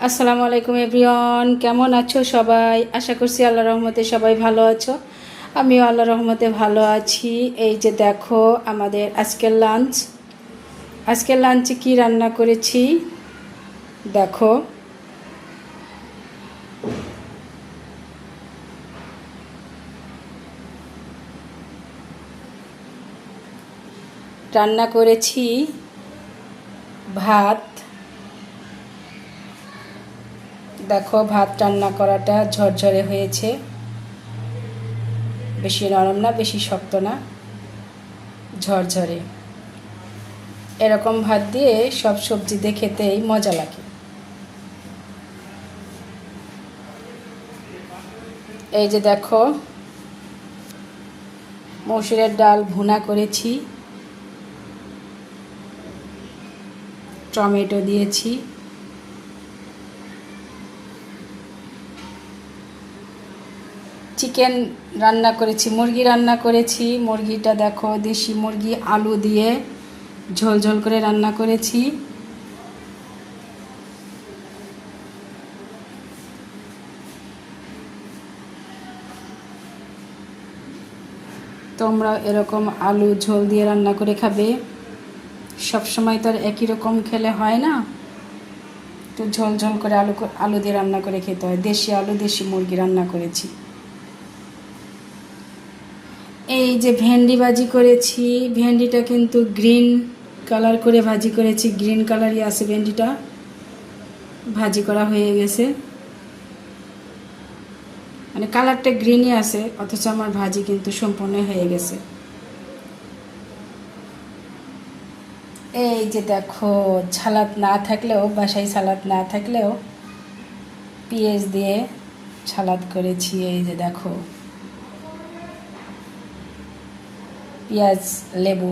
আসসালামু আলাইকুম এভরিওয়ান, কেমন আছো সবাই? আশা করছি আল্লাহর রহমতে সবাই ভালো আছো। আমিও আল্লাহর রহমতে ভালো আছি। এই যে দেখো আমাদের আজকের লাঞ্চে কি রান্না করেছি দেখো। রান্না করেছি ভাত। দেখো ভাত রান্না করাটা ঝরঝরে হয়েছে, বেশি নরম না বেশি শক্ত না, ঝরঝরে। এরকম ভাত দিয়ে সব সবজি দিয়ে খেতেই মজা লাগে। এই যে দেখো মসুরের ডাল ভুনা করেছি, টমেটো দিয়েছি, চিকেন রান্না করেছি, মুরগি রান্না করেছি। মুরগিটা দেখো দেশি মুরগি, আলু দিয়ে ঝোল ঝোল করে রান্না করেছি। তোমরা এরকম আলু ঝোল দিয়ে রান্না করে খাবে। সব সময় তো আর একই রকম খেলে হয় না, তো ঝোল ঝোল করে আলু দিয়ে রান্না করে খেতে হয়। দেশি আলু দেশি মুরগি রান্না করেছি। এই যে ভেন্ডি ভাজি করেছি, ভেন্ডিটা কিন্তু গ্রিন কালার করে ভাজি করেছি, গ্রিন কালারই আছে ভেন্ডিটা, ভাজি করা হয়ে গেছে, মানে কালারটা গ্রিনই আছে, অথচ আমার ভাজি কিন্তু সম্পূর্ণ হয়ে গেছে। এই যে দেখো সালাদ না থাকলেও, বাসায় সালাদ না থাকলেও পেঁয়াজ দিয়ে সালাদ করেছি। এই যে দেখো পেঁয়াজ লেবু